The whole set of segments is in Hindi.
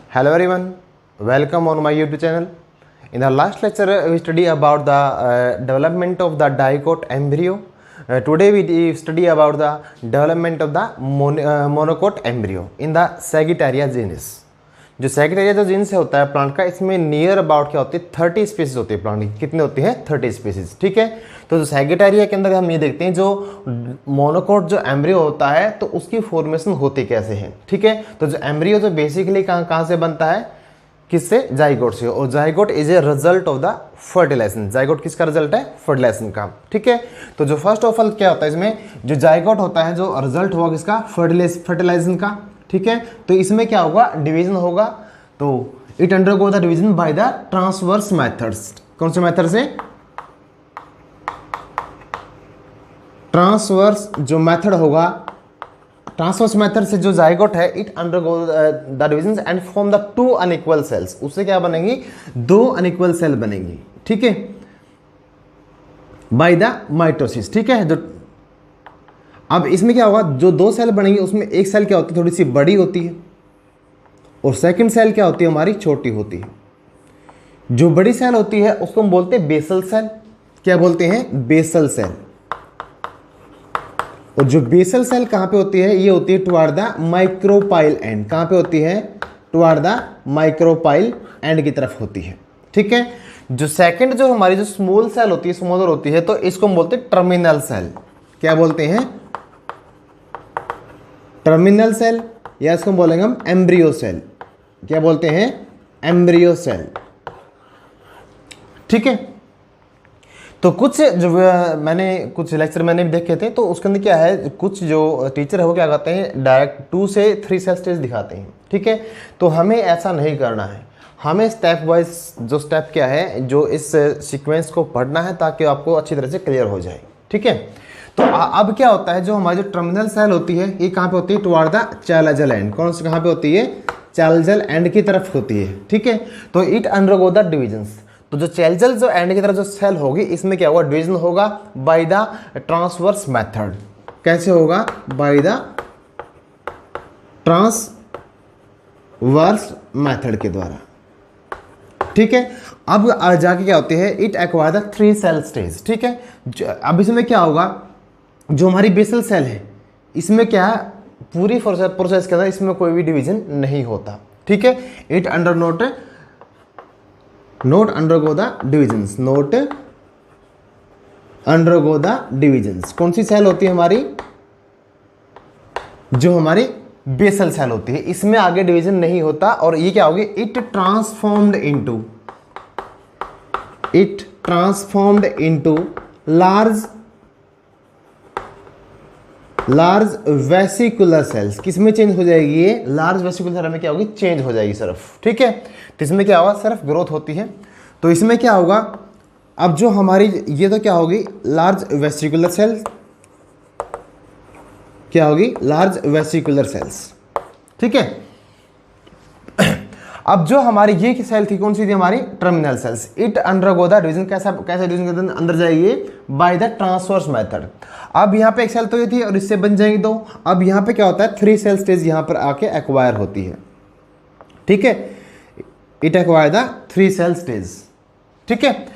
Hello everyone, welcome on my YouTube channel. In the last lecture we study about the development of the dicot embryo. Today we study about the development of the monocot embryo in the Sagittaria genus. जो सैगिटेरिया जो जीन्स से होता है प्लांट का, इसमें नियर अबाउट क्या होती है 30 स्पीसीज होती है प्लांट की। कितनी होती है 30 स्पीसीज। ठीक है, तो जो सैगिटेरिया के अंदर हम ये देखते हैं जो मोनोकोट जो एम्ब्रियो होता है तो उसकी फॉर्मेशन होती कैसे है। ठीक है, तो जो एम्ब्रियो जो बेसिकली कहाँ से बनता है, किससे, जाइगोट से। और zygote is a result of the fertilization. Zygote किसका रिजल्ट है, फर्टिलाइजेशन का। ठीक है, तो जो फर्स्ट ऑफ ऑल क्या होता है इसमें, जो जाइगोट होता है जो रिजल्ट हुआ किसका, फर्टिलाइजेशन का। ठीक है, तो इसमें क्या होगा, डिवीजन होगा। तो it undergo the division by the transverse methods. कौन से मेथड से, ट्रांसवर्स जो मेथड होगा, ट्रांसवर्स मेथड से जो जाइगोट है it undergo the division and form the two unequal cells. उससे क्या बनेंगी, दो अनइक्वल सेल बनेंगी। ठीक है, बाय द माइटोसिस। ठीक है, जो अब इसमें क्या होगा, जो दो सेल बनेंगी उसमें एक सेल क्या होती है, थोड़ी सी बड़ी होती है, और सेकंड सेल क्या होती है, हमारी छोटी होती है। जो बड़ी सेल होती है उसको हम बोलते हैं बेसल सेल। क्या बोलते हैं, बेसल सेल। और जो बेसल सेल कहां पे होती है, ये होती है टुवार्ड द माइक्रोपाइल एंड। कहां पे होती है, टुवार्ड द माइक्रोपाइल एंड की तरफ होती है। ठीक है, जो सेकंड जो हमारी जो स्मॉल सेल होती है, स्मॉलर होती है, तो इसको हम बोलते हैं टर्मिनल सेल। क्या बोलते हैं, टर्मिनल सेल, या इसको बोलेंगे हम एम्ब्रियो सेल। क्या बोलते हैं, एम्ब्रियो सेल। ठीक है, तो कुछ जो कुछ लेक्चर मैंने भी देखे थे, तो उसके अंदर क्या है, कुछ जो टीचर है वो क्या करते हैं, डायरेक्ट 2 से 3 सेल स्टेज दिखाते हैं। ठीक है, तो हमें ऐसा नहीं करना है, हमें स्टेप वाइज जो स्टेप क्या है, जो इस सीक्वेंस को पढ़ना है ताकि आपको अच्छी तरह से क्लियर हो जाए। ठीक है, तो अब क्या होता है, जो हमारी जो टर्मिनल सेल होती है ये कहाँ पे होती है, टुवार्ड द चैलेंजल एंड। कौन से, कहाँ पे होती है, चैलेंजल एंड की तरफ होती है। ठीक है, तो इट अंडरगो द डिविजन्स। तो जो चैलेंजल जो एंड की तरफ जो सेल होगी, इसमें क्या होगा, डिवीजन होगा बाय द ट्रांसवर्स मेथड। कैसे होगा, बाय द ट्रांसवर्स मेथड के द्वारा। ठीक है, अब जाके क्या होती है, it acquire the 3 cell stage. ठीक है, अब इसमें क्या होगा, जो हमारी बेसल सेल है इसमें क्या है, पूरी प्रोसेस के अंदर इसमें कोई भी डिवीजन नहीं होता। ठीक है, it note undergo the divisions, note undergo the divisions. कौन सी सेल होती है हमारी, जो हमारी बेसल सेल होती है, इसमें आगे डिवीजन नहीं होता। और ये क्या होगी, it transformed into large vesicular cells. किसमें चेंज हो जाएगी, ये लार्ज वेसिकुलर सेल में क्या होगी, चेंज हो जाएगी सिर्फ। ठीक है, तो इसमें क्या होगा, सिर्फ ग्रोथ होती है। तो इसमें क्या होगा, अब जो हमारी ये तो क्या होगी, लार्ज वेसिकुलर सेल्स, क्या होगी, लार्ज वेसिकुलर सेल्स। ठीक है, अब जो हमारी ये सेल थी, कौन सी थी हमारी, terminal cells. It undergo the division, कैसा डिवीजन के अंदर जाएगी, बाय द ट्रांसवर्स मेथड। अब यहाँ पे एक सेल तो ये थी और इससे बन जाएंगी 2। अब यहाँ पे क्या होता है, 3 सेल स्टेज यहाँ पर आके एक्वायर होती है। ठीक है, it acquire the 3 cell stage. ठीक है,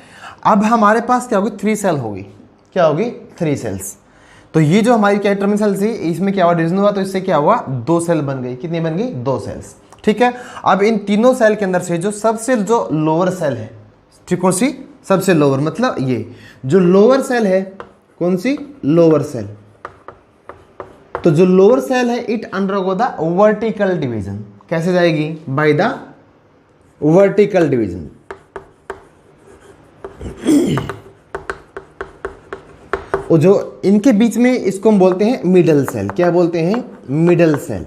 अब हमारे पास क्या होगी, 3 सेल होगी। क्या होगी, 3 सेल्स। तो ये जो हमारी क्या टर्मिनल सेल थी, इसमें क्या हुआ, डिवीजन हुआ, तो इससे क्या हुआ, 2 सेल बन गई। कितनी बन गई, 2 सेल्स। ठीक है, अब इन तीनों सेल के अंदर से जो सबसे जो लोअर सेल है, ठीक, कौन सी, सबसे लोअर, मतलब ये जो लोअर सेल है, कौन सी, लोअर सेल। तो जो लोअर सेल है it undergo the vertical division. कैसे जाएगी, बाय द वर्टिकल डिवीजन। और जो इनके बीच में, इसको हम बोलते हैं मिडल सेल। क्या बोलते हैं, मिडल सेल।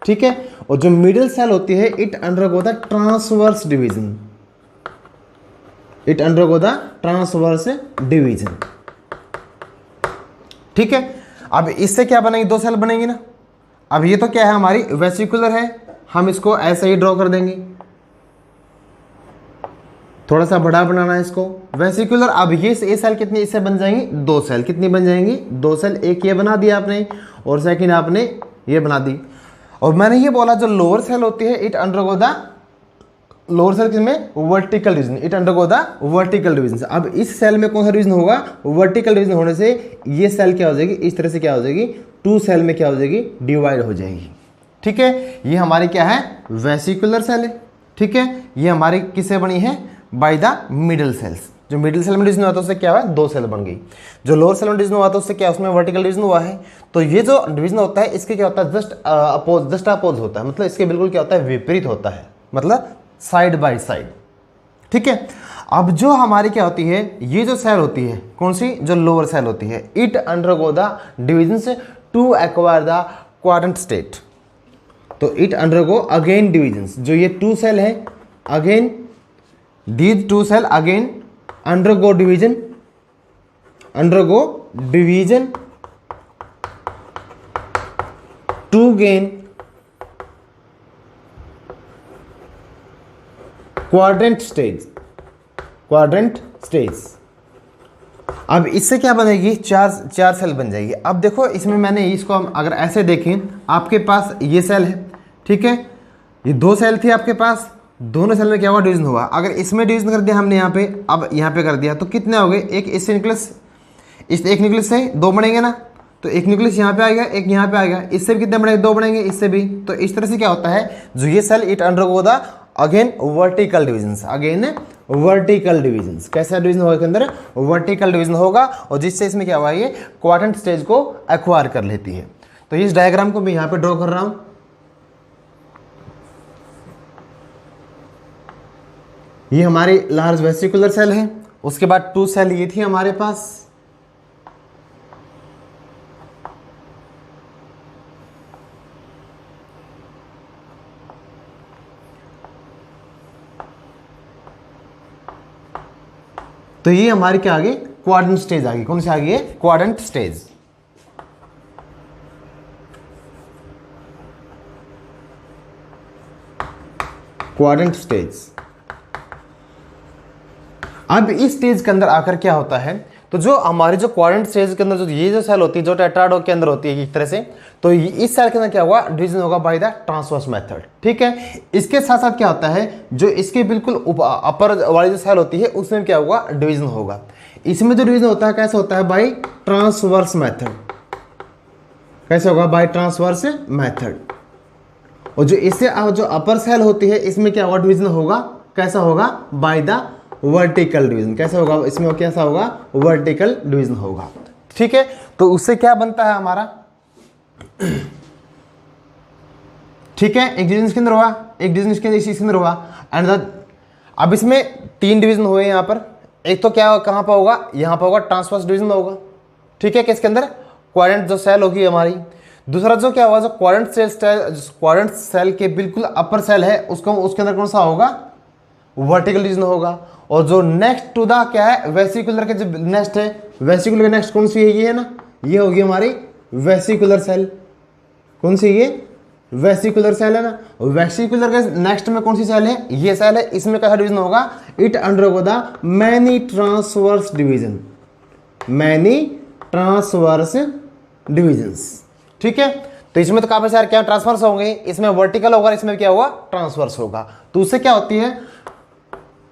ठीक है, और जो मिडल सेल होती है it undergo the transverse division. It undergo the transverse division. ठीक है, अब इससे क्या बनेगी, 2 सेल बनेंगी ना। अब ये तो क्या है, हमारी वेसिकुलर है, हम इसको ऐसे ही ड्रॉ कर देंगे। थोड़ा सा बड़ा बनाना है इसको, वेसिकुलर। अब ये सेल कितनी इससे बन जाएंगी, 2 सेल। कितनी बन जाएंगी, 2 सेल। एक ये बना दिया आपने और सेकंड आपने ये बना दी। और मैंने ये बोला जो लोअर सेल होती है it undergo the lower cell किसमें vertical division, it undergo the vertical division. अब इस सेल में कौन सा डिवीजन होगा, वर्टिकल डिवीजन होने से ये सेल क्या हो जाएगी, इस तरह से क्या हो जाएगी, 2 सेल में क्या हो जाएगी, डिवाइड हो जाएगी। ठीक है, ये हमारी क्या है, वेसिकुलर सेल है। ठीक है, ये हमारी किससे बनी है, बाय द मिडल सेल्स। जो मिडिल सेल में डिवीजन हुआ था उससे क्या हुआ, 2 सेल बन गई। जो लोअर सेल में डिवीजन हुआ था उससे क्या, उसमें वर्टिकल डिवीजन हुआ है। तो ये जो डिवीजन होता है इसके क्या होता है, जस्ट अपोज होता है, मतलब इसके बिल्कुल क्या होता है, विपरीत होता है, मतलब साइड बाय साइड। ठीक है, अब जो हमारी क्या होती है, ये जो सेल होती है कौन सी, जो लोअर सेल होती है, it undergo the division to acquire the quadrant state. तो इट अंडरगो अगेन डिवीजन, जो ये 2 सेल है, again these 2 cell again undergo division to gain quadrant stage। अब इससे क्या बनेगी, चार सेल बन जाएगी। अब देखो इसमें मैंने इसको हम अगर ऐसे देखें, आपके पास ये सेल है, ठीक है, ये 2 सेल थी आपके पास, दोनों सेल में क्या हुआ, डिवीजन हुआ। अगर इसमें डिवीजन कर दिया हमने यहाँ पे, अब यहाँ पे कर दिया तो कितने हो गए, एक इससे न्यूक्लियस, इस एक न्यूक्लियस से 2 बनेंगे ना, तो एक न्यूक्लियस यहाँ पे आएगा, एक यहाँ पे आएगा, इससे भी कितने बनेंगे, 2 बनेंगे, इससे भी। तो इस तरह से क्या होता है, जो ये cell it undergo the again vertical divisions, again vertical divisions. कैसा डिवीजन होगा, के अंदर वर्टिकल डिवीजन होगा, और जिससे इसमें क्या हुआ, ये क्वाड्रेंट स्टेज को एक्वायर कर लेती है। तो इस डायग्राम को मैं यहाँ पे ड्रॉ कर रहा हूँ। ये हमारी लार्ज वेसिकुलर सेल है, उसके बाद 2 सेल ये थी हमारे पास, तो ये हमारी क्या आ गई, क्वाड्रेंट स्टेज आ गई। कौन सी आ गई है, क्वाड्रेंट स्टेज। Quadrant stage. अब इस स्टेज के अंदर आकर क्या होता है, तो जो हमारे जो क्वाड्रेंट स्टेज के अंदर जो ये जो सेल होती है, जो टेट्राडॉग के अंदर होती है एक तरह से, तो इस सेल के अंदर क्या हुआ, डिवीजन होगा बाय द ट्रांसवर्स मेथड। ठीक है, इसके साथ साथ क्या होता है, जो इसके बिल्कुल अपर वाली जो सेल होती है उसमें क्या होगा, डिवीजन होगा। इसमें जो डिवीजन होता है कैसे होता है, बाय ट्रांसवर्स मेथड। कैसे होगा, बाय ट्रांसवर्स मेथड। और जो इससे जो अपर सेल होती है इसमें क्या होगा, डिवीजन होगा, कैसा होगा, बाय द वर्टिकल डिवीजन। कैसे होगा, इसमें कैसा होगा, वर्टिकल डिवीजन होगा। ठीक है, तो उससे क्या बनता है हमारा, ठीक है, एक डिवीजन के अंदर हुआ, एक डिवीजन इसके अंदर हुआ, एंड अब इसमें 3 डिवीजन हुए यहाँ पर। एक तो क्या कहाँ पर होगा, यहाँ पर होगा, ट्रांसवर्स डिवीजन होगा। ठीक है, किसके अंदर, क्वाड्रेंट जो सेल होगी हमारी। दूसरा जो क्या होगा, जो क्वाड्रेंट सेल के बिल्कुल अपर सेल है उसके अंदर कौन सा होगा, वर्टिकल डिवीजन होगा। और जो नेक्स्ट टू द क्या है, वेसिकुलर के जो नेक्स्ट है, वेसिकुलर के नेक्स्ट कौन सी है, ये है ना, ये होगी हमारी वेसिकुलर सेल। कौन सी, ये वेसिकुलर सेल है ना। वेसिकुलर के नेक्स्ट में कौन सी सेल है, ये सेल है। इसमें कैसा डिवीजन होगा, it undergo the many transverse division, many transverse divisions. ठीक है, तो इसमें तो काफी सारे क्या ट्रांसफर्स होंगे, इसमें वर्टिकल होगा, इसमें क्या होगा, ट्रांसवर्स होगा। तो उससे क्या होती है,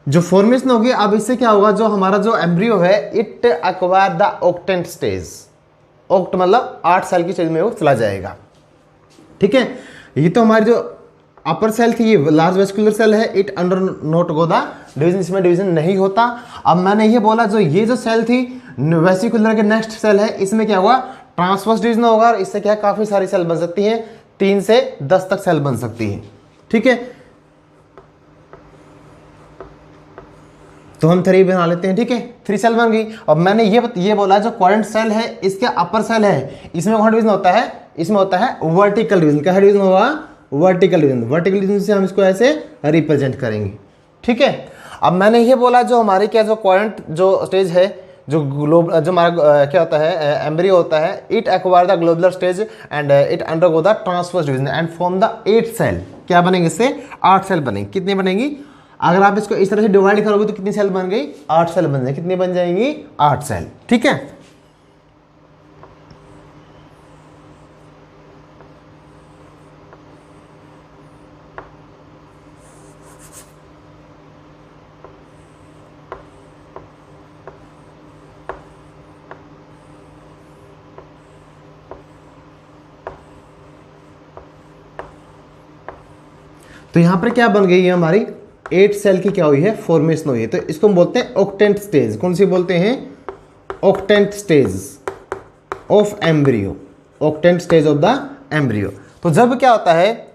जो फॉर्मेशन होगी। अब इससे क्या होगा, जो हमारा जो एम्ब्रियो है, it acquire the octant stage. Oct मतलब 8 सेल की स्टेज में वो चला जाएगा। ठीक है, ये तो हमारी जो अपर सेल थी, ये लार्ज वेस्कुलर सेल है, it under not go the division, इसमें डिवीजन नहीं होता। अब मैंने ये बोला, जो ये जो सेल थी वेसिकुलर के नेक्स्ट सेल है, इसमें क्या हुआ, ट्रांसवर्स डिवीजन होगा। और इससे क्या, काफी सारी सेल बन सकती हैं, 3 से 10 तक सेल बन सकती है। ठीक है, तो हम 3 बना लेते हैं। ठीक है, 3 सेल बन गई। अब मैंने ये बोला, जो क्वाड्रेंट सेल है इसके अपर सेल है, इसमें कौन डिवीजन होता है, इसमें होता है वर्टिकल डिवीजन। क्या डिवीजन होगा, वर्टिकल डिवीजन। वर्टिकल डिवीजन से हम इसको ऐसे रिप्रेजेंट करेंगे। ठीक है, अब मैंने ये बोला, जो हमारी क्या, जो क्वाड्रेंट जो स्टेज है, जो हमारा क्या होता है, एम्ब्रियो होता है, it acquire the globular stage and it undergo the transverse division and form the 8 cell. क्या बनेंगे, इससे 8 सेल बनेंगे। कितनी बनेंगी, अगर आप इसको इस तरह से डिवाइड करोगे तो कितनी सेल बन गई, 8 सेल बन जाएंगी। कितनी बन जाएंगी, 8 सेल। ठीक है, तो यहाँ पर क्या बन गई है हमारी 8 सेल की क्या हुई है, फॉर्मेशन हुई है। तो इसको हम बोलते हैं ऑक्टेंट स्टेज। कौन सी बोलते हैं, octant stage of embryo, octant stage of the embryo. तो जब क्या होता है,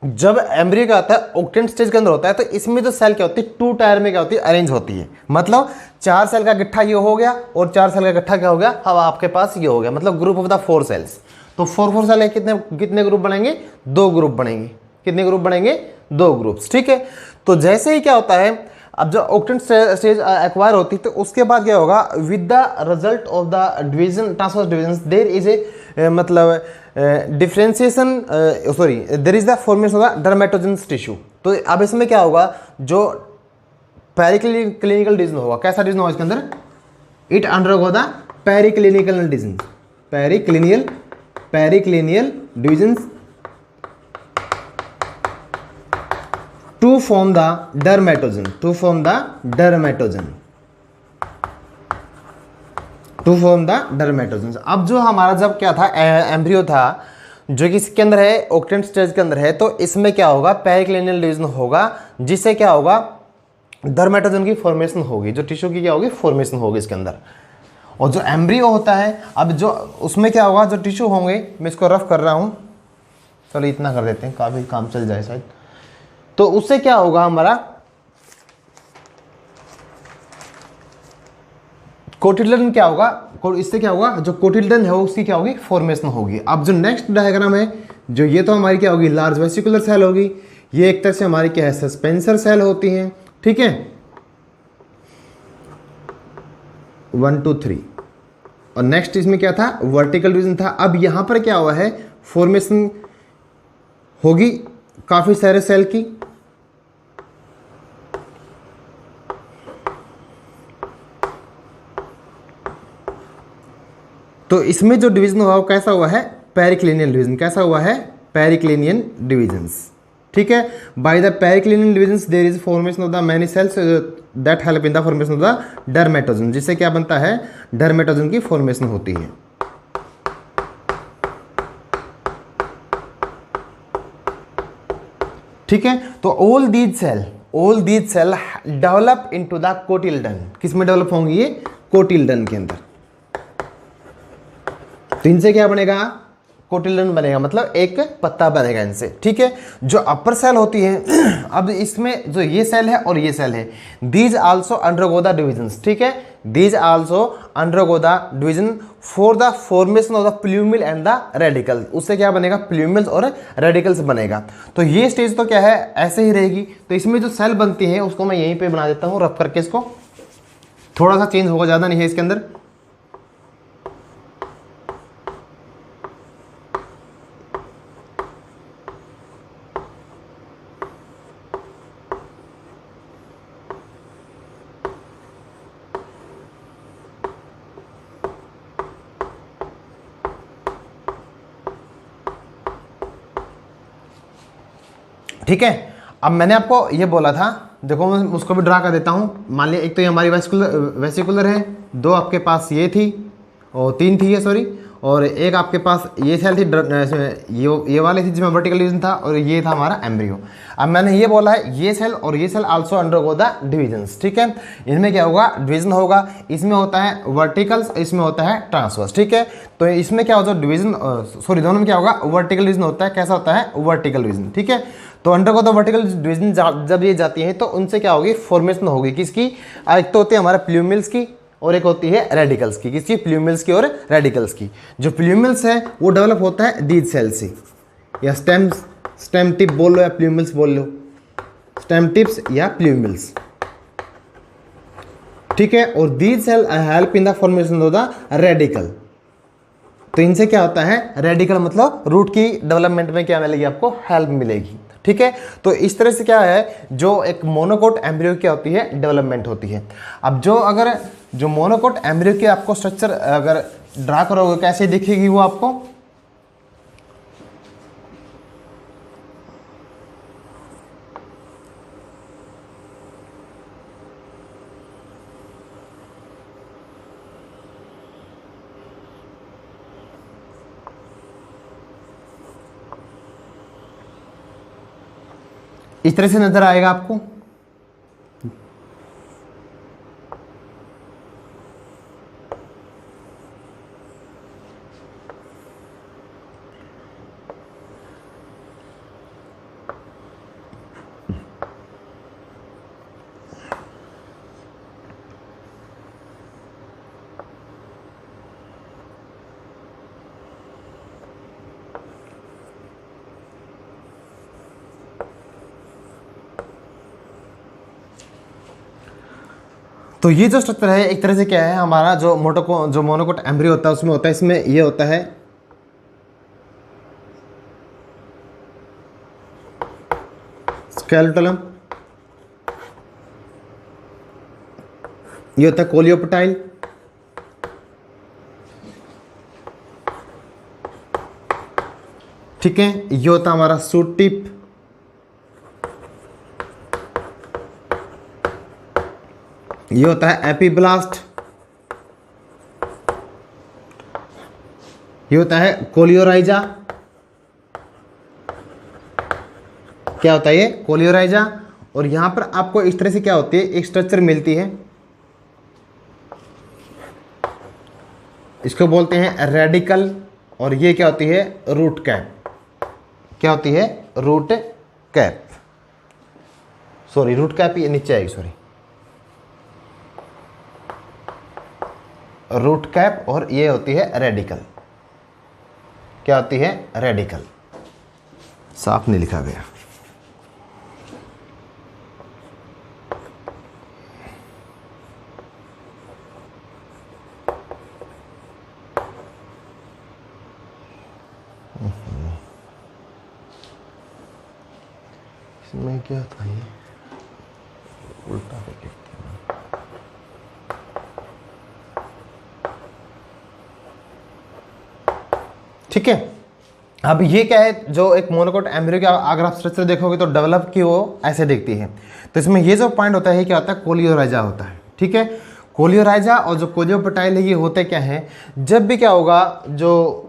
जब एम्ब्रियो क्या होता है ऑक्टेंट स्टेज के अंदर होता है, तो इसमें जो सेल क्या होती है, 2 टायर में क्या होती है, अरेंज होती है। मतलब 4 सेल का गट्ठा ये हो गया और 4 सेल का गट्ठा क्या हो गया, अब आपके पास ये हो गया, मतलब ग्रुप ऑफ द 4 सेल्स। तो 4 सेल है, कितने कितने ग्रुप बनेंगे, 2 ग्रुप बनेंगे। कितने ग्रुप बनेंगे, 2 ग्रुप्स, ठीक है। तो जैसे ही क्या होता है, अब जो ऑक्टेंट स्टेज एक्वायर होती है, तो उसके बाद क्या होगा, with the result of the division, transverse division, there is a मतलब differentiation, sorry, there is the formation of the dermatogenous tissue. तो अब इसमें क्या होगा, जो पेरिक्लिनिकल डिवीजन होगा, कैसा डिवीजन होगा इसके अंदर, it undergo the periclinical division, periclinal division to form the dermatogen, to form the dermatogen, to form the dermatogen। अब जो हमारा जब क्या था, एम्ब्रियो था जो कि इसके अंदर है, ऑक्टेंट स्टेज के अंदर है, तो इसमें क्या होगा, पेरिक्लिनियल डिवीजन होगा, जिससे क्या होगा, डर्मेटोजन की फॉर्मेशन होगी, जो टिश्यू की क्या होगी, फॉर्मेशन होगी इसके अंदर। और जो एम्ब्रियो होता है, अब जो उसमें क्या होगा, जो टिश्यू होंगे, मैं इसको रफ कर रहा हूँ, चलो इतना कर देते हैं, काफ़ी काम चल जाए शायद। तो उससे क्या होगा, हमारा कोटिल्डन क्या होगा, इससे क्या होगा, जो कोटिल्डन है उसकी क्या होगी, फॉर्मेशन होगी। अब जो नेक्स्ट डायग्राम है, जो ये तो हमारी क्या होगी, लार्ज वेसिकुलर सेल होगी, ये एक तरह से हमारी क्या है, सस्पेंसर सेल होती हैं, ठीक है, 1 2 3। और नेक्स्ट इसमें क्या था, वर्टिकल डिवीजन था। अब यहां पर क्या हुआ है, फॉर्मेशन होगी काफी सारे सेल की। तो इसमें जो डिवीजन हुआ वो कैसा हुआ है, पेरिक्लिनियल डिवीजन। कैसा हुआ है, पेरिक्लिनियल डिवीजन्स, ठीक है। By the periclinal divisions there is formation of the many cells that help in the formation of the dermatogen, जिससे क्या बनता है, डर्मेटोजन की फॉर्मेशन होती है। ठीक है। तो all these cell develop into the cotyledon. किस में डेवलप होंगी ये, कोटिल्डन के अंदर। तो इनसे क्या बनेगा, कोटिल्डन बनेगा, मतलब एक पत्ता बनेगा इनसे, ठीक है। जो अपर सेल होती है, अब इसमें जो ये सेल है और ये सेल है, these also undergo the divisions, ठीक है, these also undergo the division for the formation of the प्लूमिल and the radical. उससे क्या बनेगा, प्लूमिल्स और रेडिकल्स बनेगा। तो ये स्टेज तो क्या है, ऐसे ही रहेगी। तो इसमें जो सेल बनती है उसको मैं यहीं पे बना देता हूँ रफ करके, इसको थोड़ा सा चेंज होगा, ज़्यादा नहीं है इसके अंदर। ठीक है। अब मैंने आपको ये बोला था, देखो मैं उसको भी ड्रा कर देता हूँ। मान लिया एक तो ये हमारी वेसिकुलर है, 2 आपके पास ये थी और 3 थी ये, सॉरी, और एक आपके पास ये सेल थी, ये वाली थी जिसमें वर्टिकल डिवीजन था, और ये था हमारा एम्ब्रियो। अब मैंने ये बोला है, ये सेल और ये cell also undergo the divisions, ठीक है। इनमें क्या होगा, डिवीजन होगा, इसमें होता है वर्टिकल्स, इसमें होता है ट्रांसवर्स, ठीक है। तो इसमें क्या होता है, डिवीजन, सॉरी, दोनों में क्या होगा, वर्टिकल डिवीजन होता है। कैसा होता है, वर्टिकल डिवीजन, ठीक है। तो अंडरगो द वर्टिकल डिवीजन जब ये जाती है तो उनसे क्या होगी, फॉर्मेशन होगी किसकी, एक तो होती है हमारा प्लूमिल्स की और एक होती है रेडिकल्स की। किसकी, प्लूमिल्स की और रेडिकल्स की। जो प्लूमिल्स है वो डेवलप होता है दीज सेल से, या स्टेम टिप बोल लो या प्लूमिल्स बोल लो, स्टेम टिप्स या प्लूमिल्स, ठीक है। और these cell help in the formation of the radicle. तो इनसे क्या होता है, रेडिकल मतलब रूट की डेवलपमेंट में क्या मिलेगी, आपको हेल्प मिलेगी, ठीक है। तो इस तरह से क्या है, जो एक मोनोकोट एम्ब्रियो क्या होती है, डेवलपमेंट होती है। अब जो अगर जो मोनोकोट एम्ब्रियो की आपको स्ट्रक्चर अगर ड्रा करोगे, कैसे दिखेगी वो आपको, इस तरह से नजर आएगा आपको। तो ये जो स्ट्रक्चर है एक तरह से क्या है, हमारा जो मोनोकोट एम्ब्रियो होता है उसमें होता है, इसमें ये होता है स्केलेटलम, ये होता है कोलियोपेटाइल, ठीक है, ये होता है हमारा सूट टिप, ये होता है एपीब्लास्ट, ये होता है कोलियोराइजा, क्या होता है ये कोलियोराइजा। और यहां पर आपको इस तरह से क्या होती है, एक स्ट्रक्चर मिलती है, इसको बोलते हैं रेडिकल, और ये क्या होती है रूट कैप, क्या होती है root cap, sorry root cap ये नीचे आएगी, सॉरी रूट कैप, और ये होती है रेडिकल, क्या होती है रेडिकल, साफ नहीं लिखा गया। इसमें क्या था, ये उल्टा करके, ठीक है। अब ये क्या है, जो एक मोनोकोट एम्ब्रियो का अगर आप स्ट्रक्चर देखोगे तो डेवलप की वो ऐसे दिखती है। तो इसमें ये जो पॉइंट होता है क्या होता है, कोलियोराइजा होता है, ठीक है। कोलियोराइजा और जो कोलियोपेटाइल है ये होते क्या है, जब भी क्या होगा, जो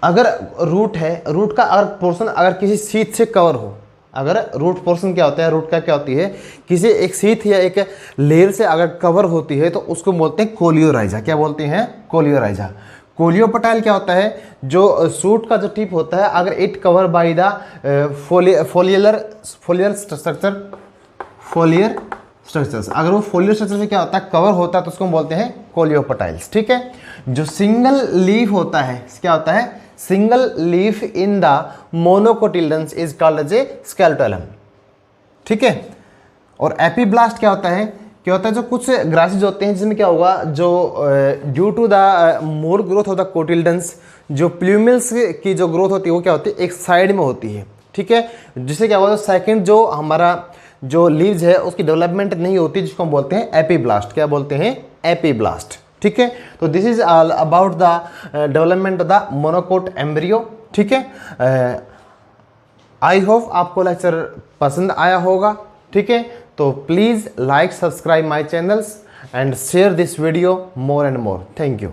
अगर रूट है, रूट का अगर पोर्शन अगर किसी शीट से कवर हो, अगर रूट पोर्शन क्या होता है, रूट का क्या होती है, किसी एक शीट या एक लेयर से अगर कवर होती है तो उसको बोलते हैं कोलियोराइजा, क्या बोलते हैं कोलियोराइजा। कोलियोपेटाइल क्या होता है, जो सूट का जो टिप होता है, अगर it cover by the फोलियर structures, अगर वो फोलियर स्ट्रक्चर से क्या होता है कवर होता है तो उसको बोलते हैं कोलियोपेटाइल्स, ठीक है। जो सिंगल लीफ होता है, क्या होता है single leaf in the monocotyledons is called as a scutellum, ठीक है। और एपीब्लास्ट क्या होता है, जो कुछ ग्रासेस होते हैं जिसमें क्या होगा, जो due to the more growth of the cotyledons, जो प्लूमिल्स की जो ग्रोथ होती है वो क्या होती है एक साइड में होती है, ठीक है, जिससे क्या होगा सेकंड जो हमारा जो लीव्स है उसकी डेवलपमेंट नहीं होती, जिसको हम बोलते हैं एपीब्लास्ट, क्या बोलते हैं एपीब्लास्ट, ठीक है। तो this is all about the development of the monocot embryo, ठीक है। आई होप आपको लेक्चर पसंद आया होगा, ठीक है। तो please like subscribe my channels and share this video more and more. Thank you.